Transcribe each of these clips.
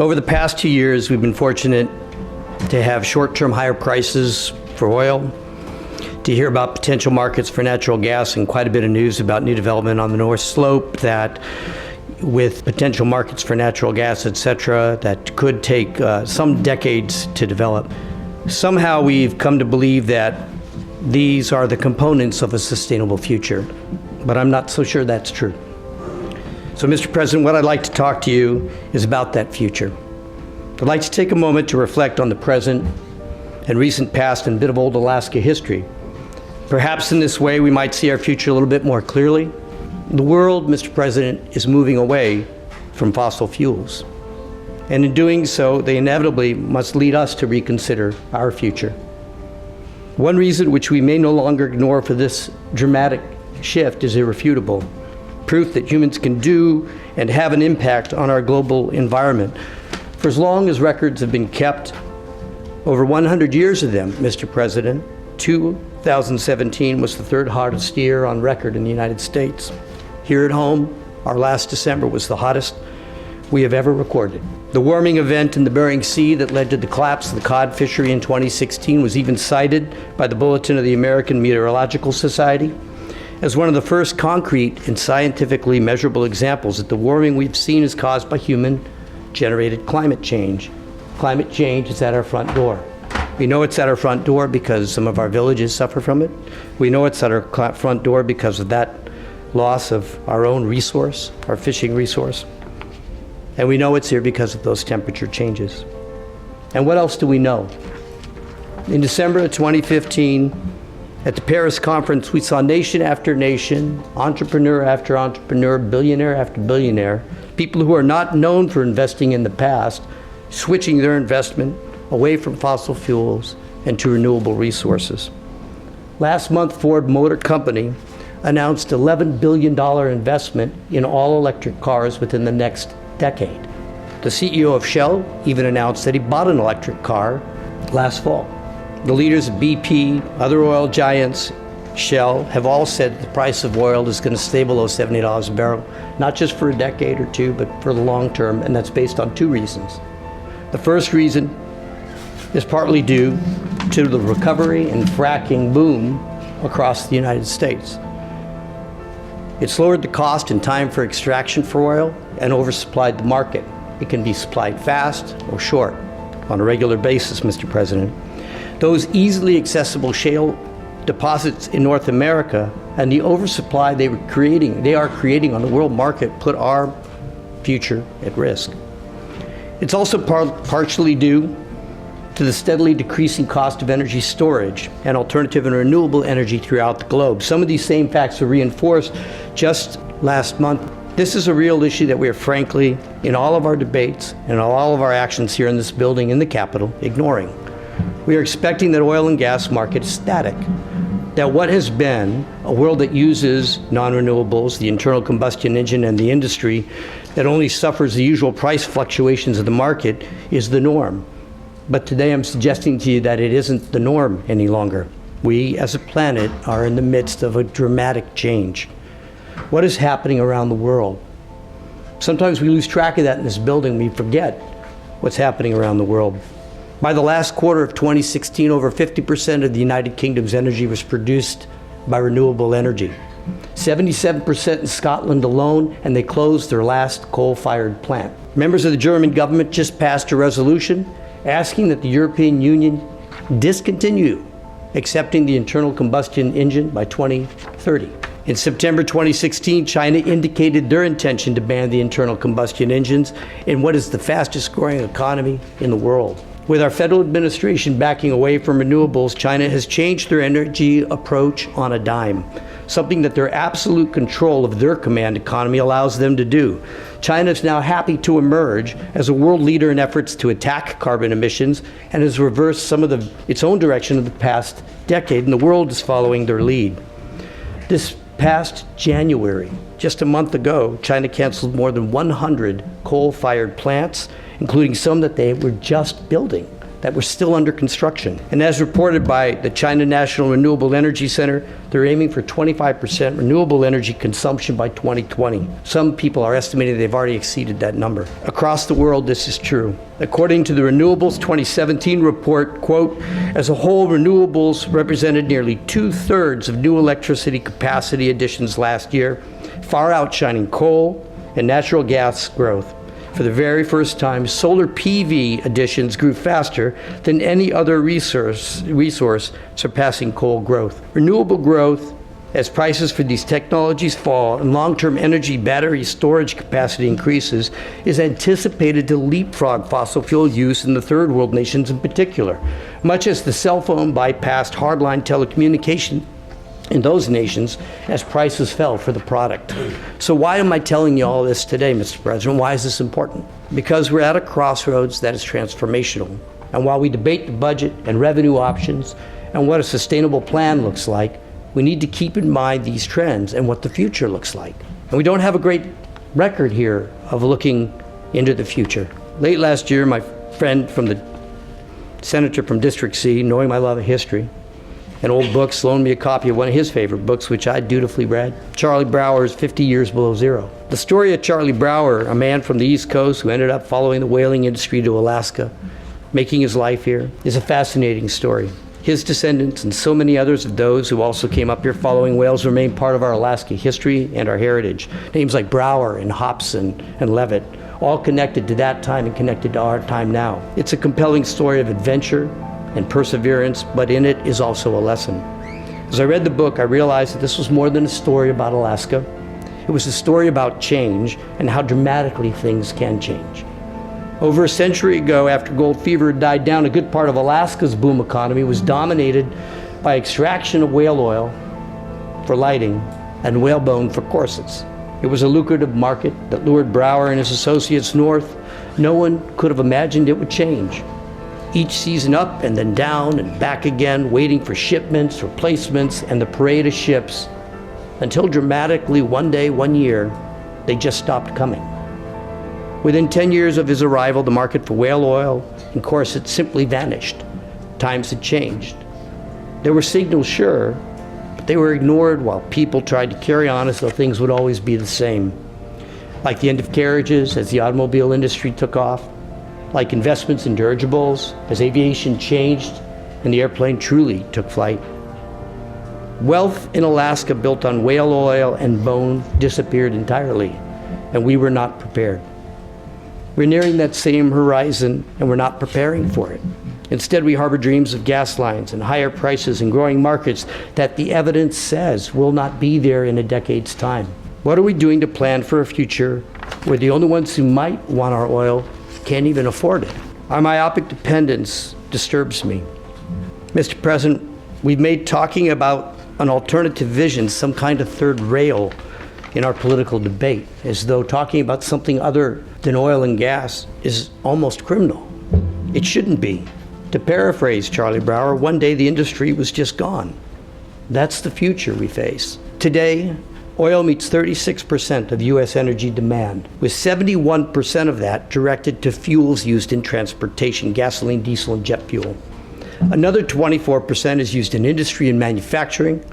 Over the past 2 years, we've been fortunate to have short-term higher prices for oil, to hear about potential markets for natural gas, and quite a bit of news about new development on the North Slope that with potential markets for natural gas, et cetera, that could take some decades to develop. Somehow we've come to believe that these are the components of a sustainable future, but I'm not so sure that's true. So, Mr. President, what I'd like to talk to you is about that future. I'd like to take a moment to reflect on the present and recent past and a bit of old Alaska history. Perhaps in this way we might see our future a little bit more clearly. The world, Mr. President, is moving away from fossil fuels. And in doing so, they inevitably must lead us to reconsider our future. One reason which we may no longer ignore for this dramatic shift is irrefutable. Proof that humans can do and have an impact on our global environment. For as long as records have been kept, over 100 years of them, Mr. President, 2017 was the third hottest year on record in the United States. Here at home, our last December was the hottest we have ever recorded. The warming event in the Bering Sea that led to the collapse of the cod fishery in 2016 was even cited by the Bulletin of the American Meteorological Society as one of the first concrete and scientifically measurable examples that the warming we've seen is caused by human-generated climate change. Climate change is at our front door. We know it's at our front door because some of our villages suffer from it. We know it's at our front door because of that loss of our own resource, our fishing resource. And we know it's here because of those temperature changes. And what else do we know? In December of 2015, at the Paris conference, we saw nation after nation, entrepreneur after entrepreneur, billionaire after billionaire, people who are not known for investing in the past, switching their investment away from fossil fuels and to renewable resources. Last month, Ford Motor Company announced $11 billion investment in all-electric cars within the next decade. The CEO of Shell even announced that he bought an electric car last fall. The leaders of BP, other oil giants, Shell, have all said the price of oil is going to stay below $70 a barrel, not just for a decade or two, but for the long term, and that's based on two reasons. The first reason is partly due to the recovery and fracking boom across the United States. It's lowered the cost and time for extraction for oil and oversupplied the market. It can be supplied fast or short on a regular basis, Mr. President. Those easily accessible shale deposits in North America and the oversupply they are creating on the world market put our future at risk. It's also partially due to the steadily decreasing cost of energy storage and alternative and renewable energy throughout the globe. Some of these same facts were reinforced just last month. This is a real issue that we are frankly, in all of our debates and all of our actions here in this building in the Capitol, ignoring. We are expecting that oil and gas market is static, that what has been a world that uses non-renewables, the internal combustion engine, and the industry that only suffers the usual price fluctuations of the market is the norm. But today I'm suggesting to you that it isn't the norm any longer. We as a planet are in the midst of a dramatic change. What is happening around the world? Sometimes we lose track of that in this building. We forget what's happening around the world. By the last quarter of 2016, over 50% of the United Kingdom's energy was produced by renewable energy. 77% in Scotland alone, and they closed their last coal-fired plant. Members of the German government just passed a resolution asking that the European Union discontinue accepting the internal combustion engine by 2030. In September 2016, China indicated their intention to ban the internal combustion engines in what is the fastest growing economy in the world. With our federal administration backing away from renewables, China has changed their energy approach on a dime, something that their absolute control of their command economy allows them to do. China is now happy to emerge as a world leader in efforts to attack carbon emissions and has reversed some of its own direction of the past decade, and the world is following their lead. This past January, just a month ago, China canceled more than 100 coal-fired plants, including some that they were just building. that were still under construction. And as reported by the China National Renewable Energy Center, they're aiming for 25% renewable energy consumption by 2020. Some people are estimating they've already exceeded that number. Across the world, this is true. According to the Renewables 2017 report, quote, as a whole, renewables represented nearly 2/3 of new electricity capacity additions last year, far outshining coal and natural gas growth. For the very first time, solar PV additions grew faster than any other resource, surpassing coal growth. Renewable growth, as prices for these technologies fall and long-term energy battery storage capacity increases, is anticipated to leapfrog fossil fuel use in the third world nations in particular, much as the cell phone bypassed hardline telecommunication in those nations as prices fell for the product. So why am I telling you all this today, Mr. President? Why is this important? Because we're at a crossroads that is transformational. And while we debate the budget and revenue options and what a sustainable plan looks like, we need to keep in mind these trends and what the future looks like. And we don't have a great record here of looking into the future. Late last year, my friend from the senator from District C, knowing my love of history, and old books, loaned me a copy of one of his favorite books, which I dutifully read, Charlie Brower's 50 Years Below Zero. The story of Charlie Brower, a man from the East Coast who ended up following the whaling industry to Alaska, making his life here, is a fascinating story. His descendants and so many others of those who also came up here following whales remain part of our Alaska history and our heritage. Names like Brower and Hobson and Levitt, all connected to that time and connected to our time now. It's a compelling story of adventure and perseverance, but in it is also a lesson. As I read the book, I realized that this was more than a story about Alaska. It was a story about change and how dramatically things can change. Over a century ago, after gold fever had died down, a good part of Alaska's boom economy was dominated by extraction of whale oil for lighting and whalebone for corsets. It was a lucrative market that lured Brower and his associates north. No one could have imagined it would change. Each season up and then down and back again, waiting for shipments, replacements, and the parade of ships, until dramatically one day, one year, they just stopped coming. Within 10 years of his arrival, the market for whale oil and corsets simply vanished. Times had changed. There were signals, sure, but they were ignored while people tried to carry on as though things would always be the same. Like the end of carriages as the automobile industry took off, like investments in dirigibles as aviation changed and the airplane truly took flight. Wealth in Alaska built on whale oil and bone disappeared entirely, and we were not prepared. We're nearing that same horizon, and we're not preparing for it. Instead, we harbor dreams of gas lines and higher prices and growing markets that the evidence says will not be there in a decade's time. What are we doing to plan for a future where the only ones who might want our oil can't even afford it? Our myopic dependence disturbs me. Mr. President, we've made talking about an alternative vision some kind of third rail in our political debate, as though talking about something other than oil and gas is almost criminal. It shouldn't be. To paraphrase Charlie Brower, one day the industry was just gone. That's the future we face. Today, oil meets 36% of U.S. energy demand, with 71% of that directed to fuels used in transportation, gasoline, diesel, and jet fuel. Another 24% is used in industry and manufacturing.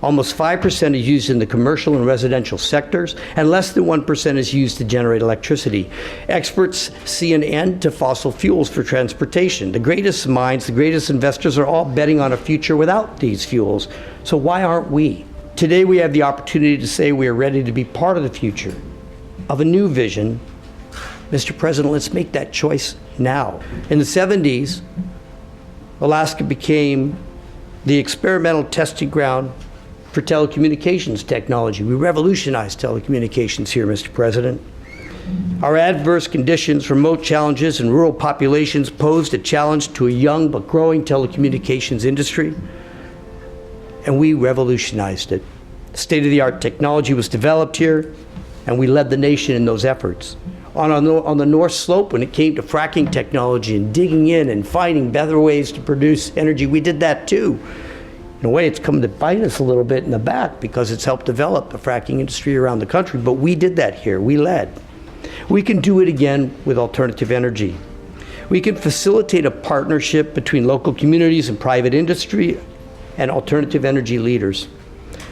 Almost 5% is used in the commercial and residential sectors, and less than 1% is used to generate electricity. Experts see an end to fossil fuels for transportation. The greatest minds, the greatest investors are all betting on a future without these fuels. So why aren't we? Today we have the opportunity to say we are ready to be part of the future, of a new vision. Mr. President, let's make that choice now. In the 70s, Alaska became the experimental testing ground for telecommunications technology. We revolutionized telecommunications here, Mr. President. Our adverse conditions, remote challenges, and rural populations posed a challenge to a young but growing telecommunications industry, and we revolutionized it. State-of-the-art technology was developed here, and we led the nation in those efforts. On the North Slope, when it came to fracking technology and digging in and finding better ways to produce energy, we did that too. In a way, it's come to bite us a little bit in the back because it's helped develop the fracking industry around the country, but we did that here. We led. We can do it again with alternative energy. We can facilitate a partnership between local communities and private industry and alternative energy leaders.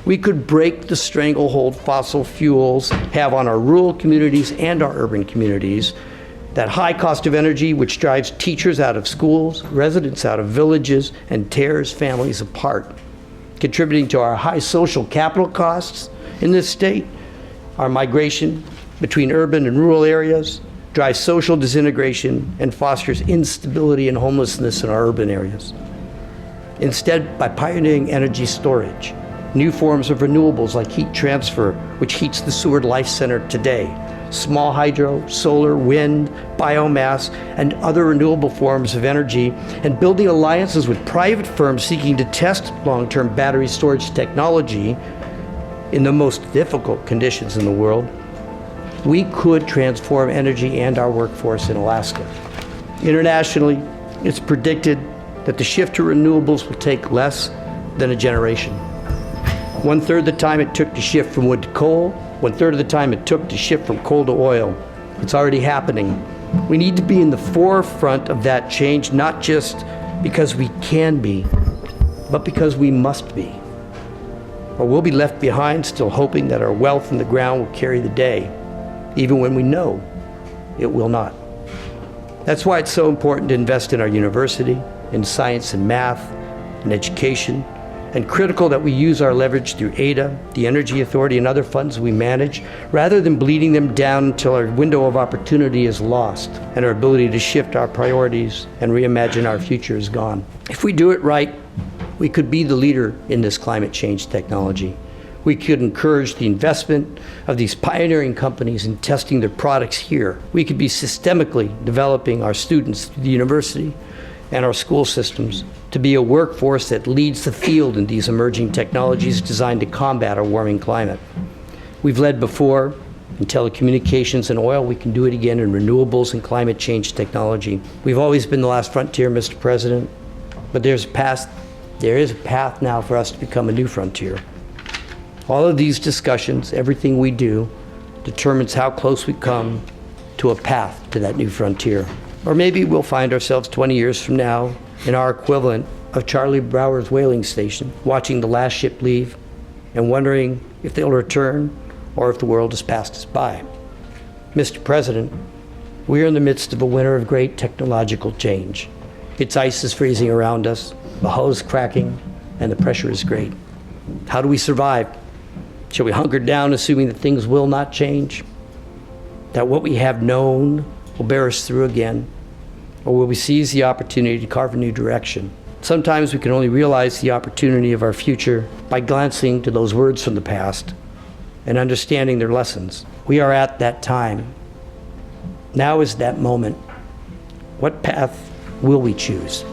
We could break the stranglehold fossil fuels have on our rural communities and our urban communities. That high cost of energy, which drives teachers out of schools, residents out of villages, and tears families apart, contributing to our high social capital costs in this state. Our migration between urban and rural areas drives social disintegration and fosters instability and homelessness in our urban areas. Instead, by pioneering energy storage, new forms of renewables like heat transfer, which heats the Seward Life Center today, small hydro, solar, wind, biomass, and other renewable forms of energy, and building alliances with private firms seeking to test long-term battery storage technology in the most difficult conditions in the world, we could transform energy and our workforce in Alaska. Internationally, it's predicted that the shift to renewables will take less than a generation. 1/3 the time it took to shift from wood to coal, 1/3 of the time it took to shift from coal to oil. It's already happening. We need to be in the forefront of that change, not just because we can be, but because we must be. Or we'll be left behind still hoping that our wealth in the ground will carry the day, even when we know it will not. That's why it's so important to invest in our university, in science and math, in education, and critical that we use our leverage through ADA, the Energy Authority, and other funds we manage, rather than bleeding them down until our window of opportunity is lost and our ability to shift our priorities and reimagine our future is gone. If we do it right, we could be the leader in this climate change technology. We could encourage the investment of these pioneering companies in testing their products here. We could be systemically developing our students through the university and our school systems to be a workforce that leads the field in these emerging technologies designed to combat our warming climate. We've led before in telecommunications and oil. We can do it again in renewables and climate change technology. We've always been the last frontier, Mr. President, but there is a path now for us to become a new frontier. All of these discussions, everything we do, determines how close we come to a path to that new frontier. Or maybe we'll find ourselves 20 years from now in our equivalent of Charlie Brower's whaling station, watching the last ship leave and wondering if they'll return or if the world has passed us by. Mr. President, we are in the midst of a winter of great technological change. Its ice is freezing around us, the hull is cracking, and the pressure is great. How do we survive? Shall we hunker down, assuming that things will not change? That what we have known will bear us through again? Or will we seize the opportunity to carve a new direction? Sometimes we can only realize the opportunity of our future by glancing to those words from the past and understanding their lessons. We are at that time. Now is that moment. What path will we choose?